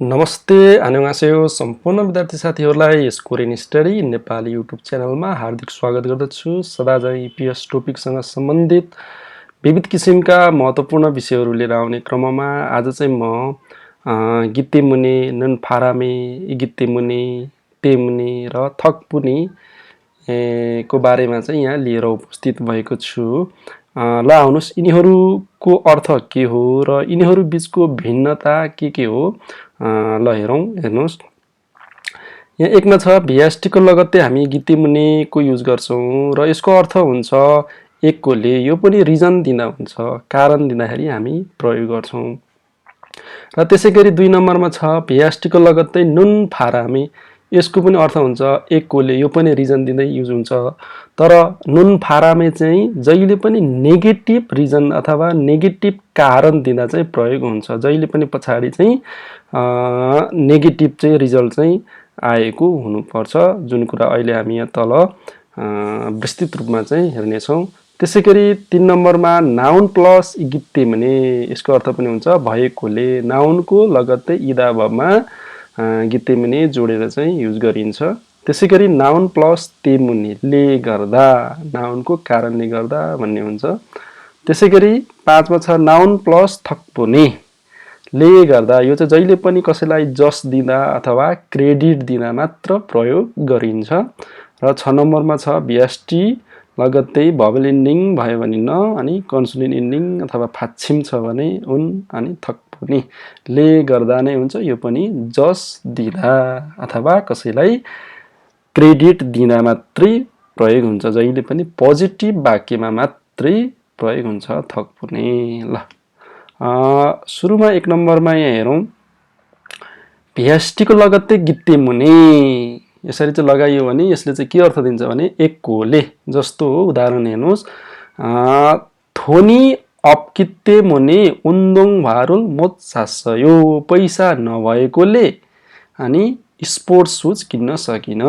नमस्ते 안녕하세요 सम्पूर्ण विद्यार्थी साथीहरुलाई यस कोरियन स्टडी नेपाली युट्युब च्यानलमा हार्दिक स्वागत गर्दछु। सदा झैं EPS टपिकसँग सम्बन्धित विविध किसिमका महत्त्वपूर्ण विषयहरू लिएर आउने क्रममा आज चाहिँ म गितेमुने ननफारामे इगितेमुने तेमुने र थकपुने को बारेमा चाहिँ यहाँ लिएर उपस्थित भएको छु। ल आउनुस् यिनीहरूको अर्थ के हो र यिनीहरू बीचको भिन्नता के हो ल हेरौं। हेर्नुस् यहाँ एकमा छ VST को लगत्तै हामी गितेमुनेको युज गर्छौं र यसको अर्थ हुन्छ एककोले, यो पनि रिजन दिँदा हुन्छ, कारण दिँदाखेरि हामी प्रयोग गर्छौं। र त्यसैगरी 2 नम्बरमा छ VST को लगत्तै नुन फारामे, यसको पनि अर्थ हुन्छ एककोले, यो पनि रिजन दिँदै युज हुन्छ। तर नुन फारामे चाहिँ जहिले पनि नेगेटिभ रिजन अथवा नेगेटिभ कारण दिँदा चाहिँ प्रयोग हुन्छ। जहिले पनि पछाडी चाहिँ नेगेटिभ चाहिँ रिजल्ट चाहिँ आएको हुनुपर्छ, जुन कुरा अहिले हामी यहाँ तल विस्तृत रूपमा चाहिँ हेर्ने छौं। त्यसैगरी 3 नम्बरमा नाउन प्लस इगितेमुने, यसको अर्थ पनि हुन्छ भएकोले, नाउनको लगत्तै इदा भवमा गितेमुने जोडेर चाहिँ युज गरिन्छ। त्यसैगरी नाउन प्लस तेमुने, ले गर्दा, नाउनको कारणले गर्दा भन्ने हुन्छ। त्यसैगरी 5 मा छ नाउन प्लस थकपुने, ले गर्दा, यो चाहिँ जहिले पनि कसैलाई जस दिँदा अथवा क्रेडिट दिँदा मात्र प्रयोग गरिन्छ। र 6 नम्बरमा छ VST लगत्तै भवेल इन्डिङ भयो भने न, अनि कन्सोनेन्ट इन्डिङ अथवा फाच्छिम छ भने उन, अनि थकपुने, ले गर्दा नै हुन्छ। यो पनि जस दिँदा अथवा कसैलाई क्रेडिट दिँदा मात्रै प्रयोग हुन्छ, जहिले पनि पोजिटिभ वाक्यमा मात्रै प्रयोग हुन्छ थकपुने। ल सुरुमा 1 नम्बरमा यहाँ हेरौं, VST को लगत्तै गितेमुने यसरी चाहिँ लगाइयो भने यसले चाहिँ के अर्थ दिन्छ भने एककोले, जस्तो हो उदाहरण हेर्नुस्, थोनी अप गितेमुने उन्दोङ भारुल मोत सासयो, पैसा नभएकोले अनि स्पोर्ट्स सुज किन्न सकिन।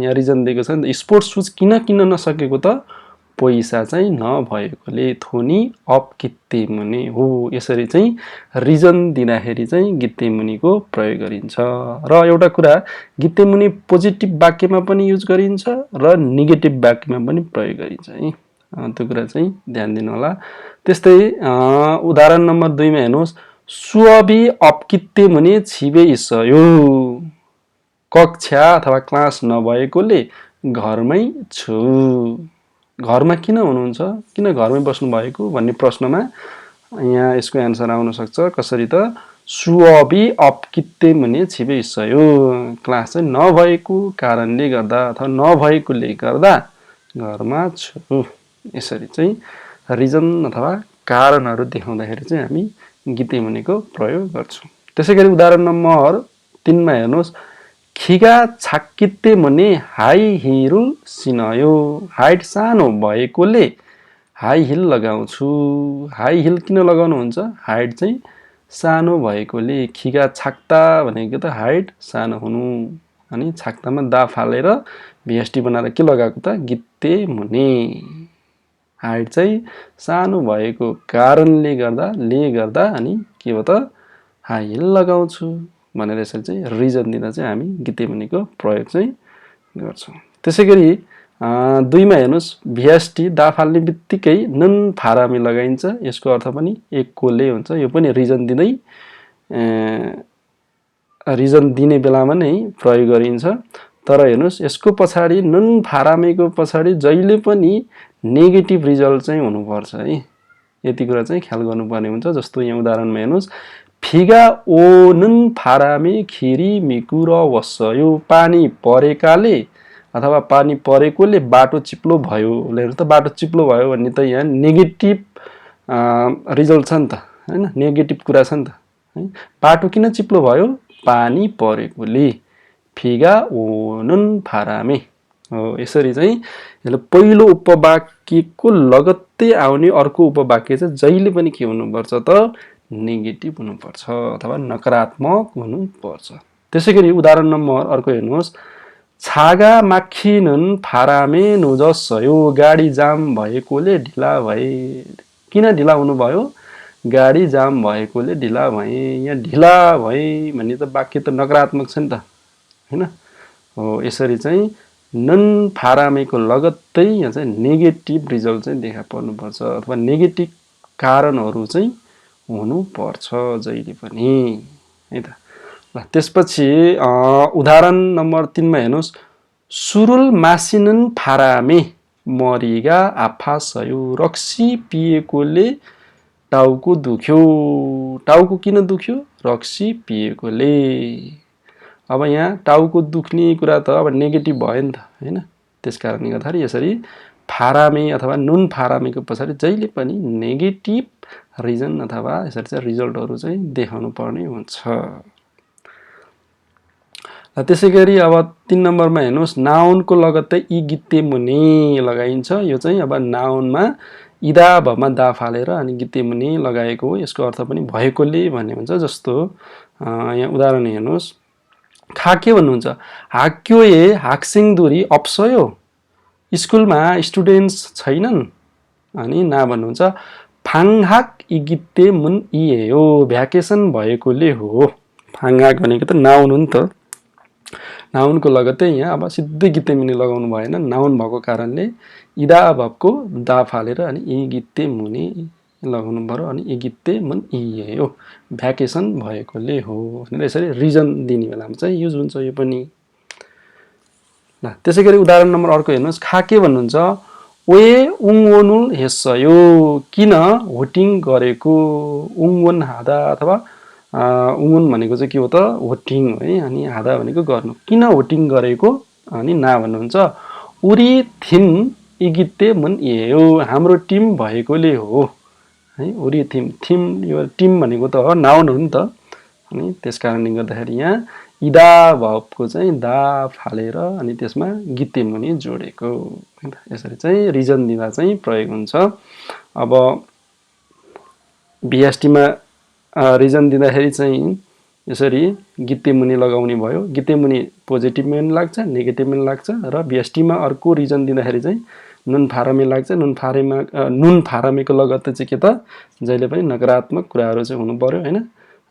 यहाँ रिजन दिएको छ नि, स्पोर्ट्स सुज किन नसकेको त पैसा चाहिँ नभएकोले, थोनी अप गितेमुने हो। यसरी चाहिँ रिजन दिँदाखेरि चाहिँ गितेमुनेको प्रयोग गरिन्छ। र एउटा कुरा, गितेमुने पोजिटिभ वाक्यमा पनि युज गरिन्छ र नेगेटिभ वाक्यमा पनि प्रयोग गरिन्छ है, त्यो कुरा चाहिँ ध्यान दिनु होला। त्यस्तै उदाहरण नम्बर 2 मा हेर्नुस्, सुअबी अप गितेमुने छिबे इसयो, कक्षा अथवा क्लास नभएकोले घरमै छु। घरमा किन हुनुहुन्छ, किन घरमै बस्नु भएको भन्ने प्रश्नमा यहाँ यसको एन्सर आउन सक्छ कसरी त, सुअबी अप गितेमुने छिबे इसयो, क्लास चाहिँ नभएको कारणले गर्दा अथवा नभएकोले गर्दा घरमा छु। यसरी चाहिँ रिजन अथवा कारणहरू देखाउँदाखेरि चाहिँ हामी गितेमुनेको प्रयोग गर्छौं। त्यसैगरी उदाहरण नम्बर 3 मा हेर्नुस्, खिगा छाक्कितेमुने हाई हिल सिनयो, हाइट सानो भएकोले हाई हिल लगाउँछु। हाई हिल किन लगाउनुहुन्छ, हाइट चाहिँ सानो भएकोले। खिगा छाक्ता भनेको त हाइट सानो हुनु, अनि छाक्तामा दा फालेर VST बनाएर के लगाएको त गितेमुने, हाइट चाहिँ सानो भएको कारणले गर्दा, ले गर्दा अनि के हो त हाई हिल लगाउँछु भनेर यसरी चाहिँ रिजन दिँदा चाहिँ हामी गितेमुनेको प्रयोग चाहिँ गर्छौं। त्यसैगरी 2 मा हेर्नुस्, VST दा फाल्ने बित्तिकै नन फारामे लगाइन्छ, यसको अर्थ पनि एककोले हुन्छ। यो पनि रिजन दिँदै रिजन दिने बेलामा नै प्रयोग गरिन्छ। तर हेर्नुस्, यसको पछाडी नन फारामेको पछाडी जहिले पनि नेगेटिभ रिजल्ट चाहिँ हुनुपर्छ है, यति कुरा चाहिँ ख्याल गर्नुपर्ने हुन्छ। जस्तो यहाँ उदाहरणमा हेर्नुस्, फिगा ओ नन फारामे खिरी मिकुर वस्यो, पानी परेकाले अथवा पानी परेकोले बाटो चिप्लो भयो। हेर्नु त, बाटो चिप्लो भयो भन्ने त यहाँ नेगेटिभ रिजल्ट छ नि त हैन, नेगेटिभ कुरा छ नि त है। बाटो किन चिप्लो भयो, पानी परेकोले, फिगा ओ नन फारामे हो। यसरी चाहिँ यसले पहिलो उपवाक्यको लगत्तै आउने अर्को उपवाक्य चाहिँ जहिले पनि के हुनुपर्छ त नेगेटिभ हुनुपर्छ अथवा नकारात्मक हुनुपर्छ। त्यसैगरी उदाहरण नम्बर अर्को हेर्नुहोस्, छागा माखिनन फारामे नुजस्यो, गाडी जाम भएकोले ढिला भए। किन ढिला हुनुभयो, गाडी जाम भएकोले ढिला भएँ, यहाँ ढिला भएँ भन्ने त वाक्य त नकारात्मक छ नि त हैन। हो यसरी चाहिँ नन फारामेको लगत्तै यहाँ चाहिँ नेगेटिभ रिजल्ट चाहिँ देखा पर्नुपर्छ अथवा नेगेटिभ कारणहरू चाहिँ हुनुपर्छ जहिले पनि है त। ल त्यसपछि उदाहरण नम्बर 3 मा हेर्नुस्, सुरुल मासिनन फारामे मरिगा आफा सयो, रक्सी पिएकोले टाउको दुख्यो। टाउको किन दुख्यो? रक्सी पिएकोले। अब यहाँ टाउको दुख्ने कुरा त अब नेगेटिभ भयो नि त हैन। त्यसकारणले गर्दाखेरि यसरी फारामे अथवा नुन फारामेको पछाडि जहिले पनि नेगेटिभ रिजन अथवा यसरी चाहिँ रिजल्टहरू चाहिँ देखाउनु पर्ने हुन्छ। त्यसैगरी अब 3 नम्बरमा हेर्नुस्, नाउनको लगत्तै इगितेमुने लगाइन्छ। यो चाहिँ अब नाउनमा इदा भमा दा फालेर अनि गितेमुने लगाएको हो। यसको अर्थ पनि भएकोले भन्ने हुन्छ। जस्तो यहाँ उदाहरण हेर्नुस्, खाके भन्नुहुन्छ, हाक्योए हाक्सिङ दुरी अप्सयो, स्कुलमा स्टुडेन्ट्स छैनन्। अनि ना भन्नुहुन्छ, फाङहाक इगिते मुन इएयो, भ्याकेसन भएकोले हो। फाङहाक भनेको त नाउन हो नि त। नाउनको लगत्तै यहाँ अब सिधै गिते मुनि लगाउनु भएन, नाउन भएको कारणले इदा भको दा फालेर अनि इगिते मुनि लगाउनु पर्यो। अनि इगिते मुन इएयो, भ्याकेसन भएकोले हो भनेर यसरी रिजन दिने बेलामा चाहिँ युज हुन्छ यो पनि। ल त्यसैगरी उदाहरण नम्बर अर्को हेर्नुस्, खाके भन्नुहुन्छ, ओए उङवनुल हेस्सयो, किन होटिङ गरेको। उङवन हादा अथवा उङवन भनेको चाहिँ के हो त, होटिङ है। अनि हादा भनेको गर्नु, किन होटिङ गरेको। अनि ना भन्नुहुन्छ, उरी थिम इगिते मन इएयो, हाम्रो टिम भएकोले हो है। उरी थिम, थिम यो टिम भनेको त नाउन हो नि त। अनि त्यसकारणले गर्दाखेरि यहाँ इदा भको चाहिँ दा फालेर अनि त्यसमा गिते मुनि जोडेको। यसरी चाहिँ रिजन दिँदा चाहिँ प्रयोग हुन्छ। अब VST मा रिजन दिँदाखेरि चाहिँ यसरी गिते मुनि लगाउने भयो। गिते मुनि पोजिटिभमा पनि लाग्छ, नेगेटिभमा पनि लाग्छ। र VST मा अर्को रिजन दिँदाखेरि चाहिँ नुन फारामे लाग्छ। नुन फारामेको लगत्तै चाहिँ के त, जहिले पनि नकारात्मक कुराहरू चाहिँ हुनु पर्यो हैन।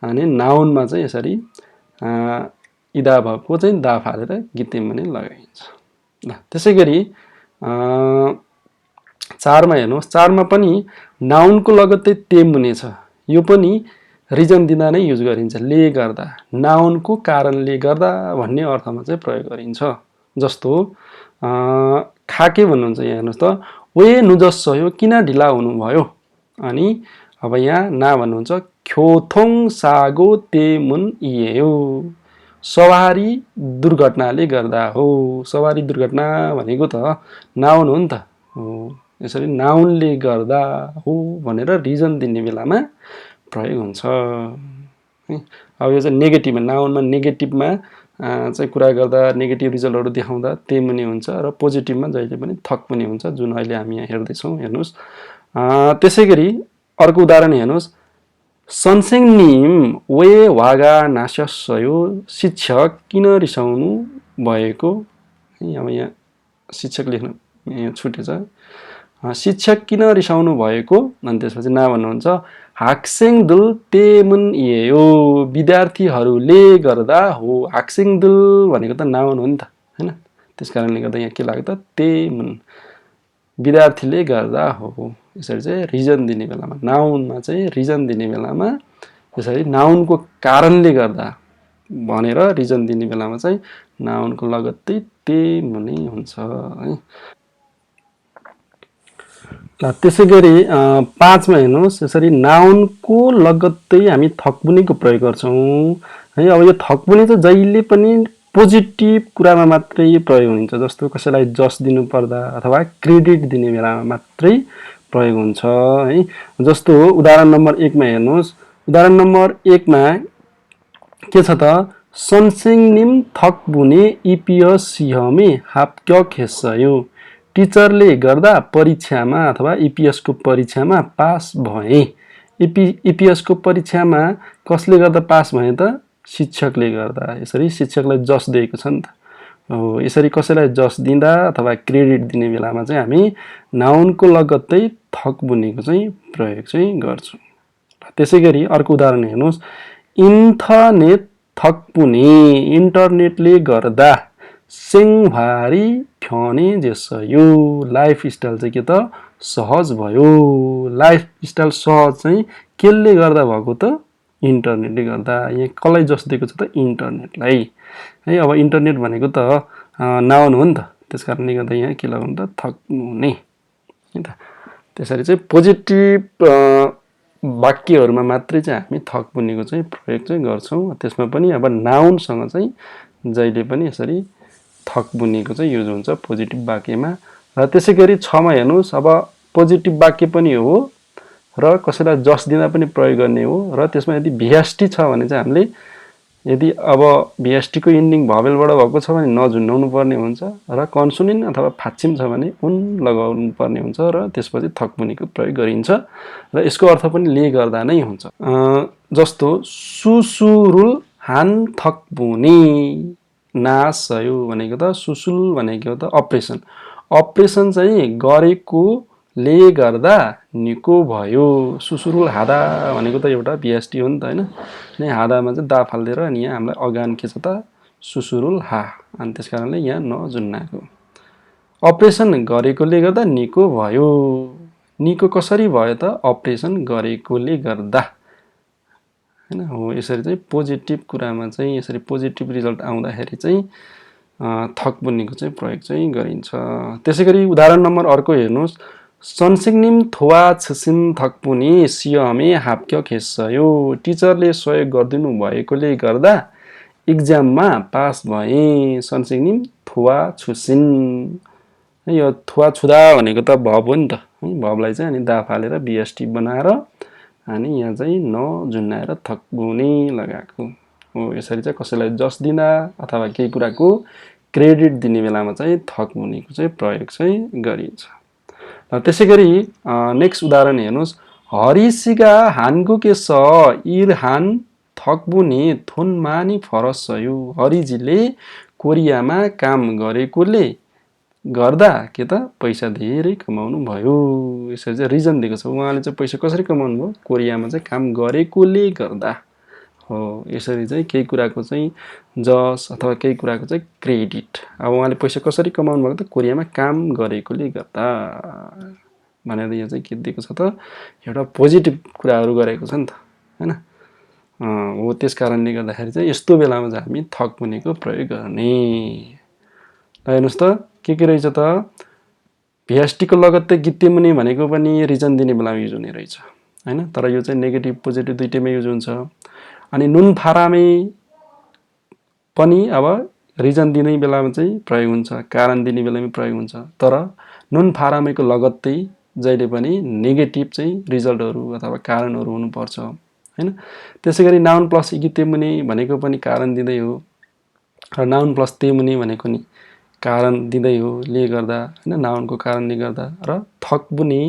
अनि नाउनमा चाहिँ यसरी इदा भएको चाहिँ दा फालेर गिते मुनि लगाइन्छ। ल त्यसैगरी 4 मा हेर्नुहोस्, 4 मा पनि नाउनको लगत्तै ते मुनि छ। यो पनि रिजन दिँदा नै युज गरिन्छ, ले गर्दा, नाउनको कारणले गर्दा भन्ने अर्थमा चाहिँ प्रयोग गरिन्छ। जस्तो खाके भन्नुहुन्छ, यहाँ हेर्नुहोस् त, ओए नुजस्सयो, किन ढिला हुनुभयो। अनि अब यहाँ ना भन्नुहुन्छ, ख्योथोङ सागो ते मुन इएयो, सवारी दुर्घटनाले गर्दा हो। सवारी दुर्घटना भनेको त नाउन हो नि त। यसरी नाउनले गर्दा हो भनेर रिजन दिने बेलामा प्रयोग हुन्छ। अब यो चाहिँ नेगेटिभमा, नाउनमा नेगेटिभमा चाहिँ कुरा गर्दा, नेगेटिभ रिजल्टहरू देखाउँदा ते मुनि हुन्छ। र पोजिटिभमा जहिले पनि थक पनि हुन्छ, जुन अहिले हामी यहाँ हेर्दैछौँ। हेर्नुहोस् त्यसैगरी अर्को उदाहरण हेर्नुहोस्, सनसेङ निम वे वागा नास्यसयो, शिक्षक किन रिसाउनु भएको। अब यहाँ शिक्षक लेख्नु यहाँ छुटेछ। शिक्षक किन रिसाउनु भएको। अनि त्यसपछि ना भन्नुहुन्छ, हाक्सेङ दुल ते मुन इएयो, विद्यार्थीहरूले गर्दा हो। हाक्सेङ दुल भनेको त नाउन हो नि त हैन। त्यसकारणले गर्दा यहाँ के लाग्यो त, ते मुन, विद्यार्थीले गर्दा हो। यसरी चाहिँ रिजन दिने बेलामा, नाउनमा चाहिँ रिजन दिने बेलामा यसरी नाउनको कारणले गर्दा भनेर रिजन दिने बेलामा चाहिँ नाउनको लगत्तै ते मुनि हुन्छ है। त्यसैगरी 5 मा हेर्नुहोस्, यसरी नाउनको लगत्तै हामी थकबुनीको प्रयोग गर्छौँ है। अब यो थकबुनी चाहिँ जहिले पनि पोजिटिभ कुरामा मात्रै प्रयोग हुन्छ। जस्तो कसैलाई जस दिनु पर्दा अथवा क्रेडिट दिने बेलामा मात्रै प्रयोग हुन्छ है। जस्तो उदाहरण नम्बर 1 मा हेर्नुहोस्, उदाहरण नम्बर 1 मा के छ त, सनसिङ निम थकबुने इपिएससिहमे हाप्क्यक हेस्सयो, टिचरले गर्दा परीक्षामा अथवा इपिएस को परीक्षामा पास भए। इपिएस को परीक्षामा कसले गर्दा पास भए त, शिक्षकले गर्दा। यसरी शिक्षकलाई जस दिएको छ नि त। यसरी कसैलाई जस दिँदा अथवा क्रेडिट दिने बेलामा चाहिँ हामी नाउनको लगत्तै थक बुनेको चाहिँ प्रयोग चाहिँ गर्छौँ। त्यसैगरी अर्को उदाहरण हेर्नुस् इन्टरनेट थक्पुने इन्टरनेटले गर्दा सेङभारी फ्याउने जेसयो लाइफस्टाइल चाहिँ के त सहज भयो लाइफस्टाइल सहज चाहिँ केले गर्दा भएको त इन्टरनेटले गर्दा यहाँ कसलाई जस दिएको छ त इन्टरनेटलाई है अब इन्टरनेट भनेको त नाउन हो नि त त्यसकारणले गर्दा यहाँ के लगाउनु त थक्पुने है त त्यसरी चाहिँ पोजिटिभ वाक्यहरुमा मात्रै चाहिँ हामी थक्पुनेको चाहिँ प्रयोग चाहिँ गर्छौं त्यसमा पनि अब नाउनसँग चाहिँ जहिले पनि यसरी थक्पुनेको चाहिँ युज हुन्छ पोजिटिभ वाक्यमा र त्यसैगरी 6 मा हेर्नुस् अब पोजिटिभ वाक्य पनि हो र कसैलाई जस दिँदा पनि प्रयोग गर्ने हो र त्यसमा यदि vst छ भने चाहिँ हामीले यदि अब vst को एन्डिङ भवेलबाट भएको छ भने नझुन्डाउनु पर्ने हुन्छ र कन्सोनेन्ट अथवा फाच्चिम छ भने उन लगाउनु पर्ने हुन्छ र त्यसपछि थक्पुनेको प्रयोग गरिन्छ र यसको अर्थ पनि ले गर्दा नै हुन्छ जस्तो सुसुरुल हान थक्पुने नासयो भनेको त सुसुल भनेको त अपरेसन अपरेसन चाहिँ गरेको ले गर्दा निको भयो सुसुरुल हादा भनेको त एउटा vst हो नि त हैन नै हादामा चाहिँ दा फाल्देर अनि यहाँ हामीलाई अगान के छ त सुसुरुल हा अनि त्यसकारणले यहाँ नजुन्नाको अपरेसन गरेकोले गर्दा निको भयो निको कसरी भयो त अपरेसन गरेकोले गर्दा हैन हो यसरी चाहिँ पोजिटिभ कुरामा चाहिँ यसरी पोजिटिभ रिजल्ट आउँदाखेरि चाहिँ थक्पुनेको चाहिँ प्रयोग चाहिँ गरिन्छ त्यसैगरी उदाहरण नम्बर अर्को हेर्नुस् सनसिग्निम थोवा छसिन थक्पुने सियमे हाप्क्य खेस्यो टिचरले सहयोग गर्दिनु भएकोले गर्दा एक्जाममा पास भए सनसिग्निम थोवा छुसिन यो थोवा छुदा भनेको त भब हो नि त भबलाई चाहिँ अनि दा फालेर vst बनाएर अनि यहाँ चाहिँ नजुन्नाएर थक्पुने लगाएको हो यसरी चाहिँ कसैलाई जस दिँदा अथवा केही कुराको क्रेडिट दिने बेलामा चाहिँ थक्पुनेको चाहिँ प्रयोग चाहिँ गरिन्छ त्यसैगरी नेक्स्ट उदाहरण हेर्नुस् हरिसिगा हानको के स इर हान थक्पुने थोनमानी फरसयो हरिजीले कोरियामा काम गरेकोले गर्दा के त पैसा धेरै कमाउनु भयो यसरी चाहिँ रिजन दिएको छ उहाँले चाहिँ पैसा कसरी कमाउनु भयो कोरियामा चाहिँ काम गरेकोले गर्दा हो यसरी चाहिँ केही कुराको चाहिँ जस अथवा केही कुराको चाहिँ क्रेडिट अब उहाँले पैसा कसरी कमाउनु भएको त कोरियामा काम गरेकोले गर्दा भनेर यहाँ चाहिँ के दिएको छ त एउटा पोजिटिभ कुराहरु गरेको छ नि त हैन हो त्यसकारणले गर्दाखेरि चाहिँ यस्तो बेलामा चाहिँ हामी थक्पुनेको प्रयोग गर्ने हेर्नुस् त के रहेछ त vst को लगत्तै गितेमुने भनेको पनि रिजन दिने बेलामा युज हुने रहेछ हैन तर यो चाहिँ नेगेटिभ पोजिटिभ दुईटैमा युज हुन्छ अनि नुन फारामे पनि अब रिजन दिने बेलामा चाहिँ प्रयोग हुन्छ कारण दिने बेलामा प्रयोग हुन्छ तर नुन फारामेको लगत्तै जहिले पनि नेगेटिभ चाहिँ रिजल्टहरु अथवा कारणहरु हुनु पर्छ हैन त्यसैगरी नाउन प्लस इगितेमुने भनेको पनि कारण दिँदै हो र नाउन प्लस तेमुने भनेको नि कारण दिँदै हो ले गर्दा हैन नाउनको कारणले गर्दा र थक्पुने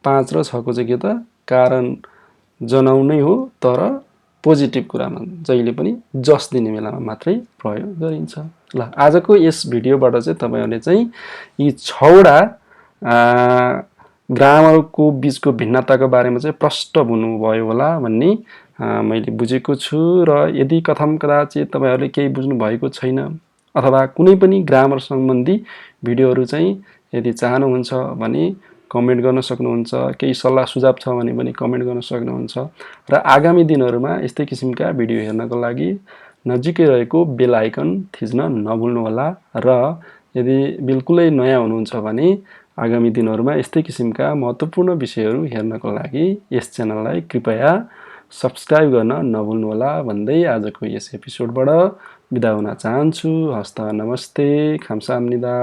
5 र 6 को चाहिँ के त कारण जनाउनै हो तर पोजिटिभ कुरामा जहिले पनि जस दिने बेलामा मात्रै प्रयोग गरिन्छ ल आजको यस भिडियोबाट चाहिँ तपाईहरुले चाहिँ यी 6 वटा ग्रामरको बीचको भिन्नताको बारेमा चाहिँ प्रष्ट हुनुभयो होला भन्ने मैले बुझेको छु र यदि कथम कदाचित तपाईहरुले केही बुझ्नु भएको छैन अथवा कुनै पनि ग्रामर सम्बन्धी भिडियोहरु चाहिँ यदि चाहनुहुन्छ भने कमेन्ट गर्न सक्नुहुन्छ केही सल्लाह सुझाव छ भने पनि कमेन्ट गर्न सक्नुहुन्छ र आगामी दिनहरुमा यस्तै किसिमका भिडियो हेर्नको लागि नजिकै रहेको बेल आइकन थिच्न नभुल्नु होला र यदि बिल्कुलै नयाँ हुनुहुन्छ भने आगामी दिनहरुमा यस्तै किसिमका महत्त्वपूर्ण विषयहरु हेर्नको लागि यस च्यानललाई कृपया सब्स्क्राइब गर्न नभुल्नु होला भन्दै आजको यस एपिसोडबाट बिदा हुन चाहन्छु हस्त नमस्ते 감사합니다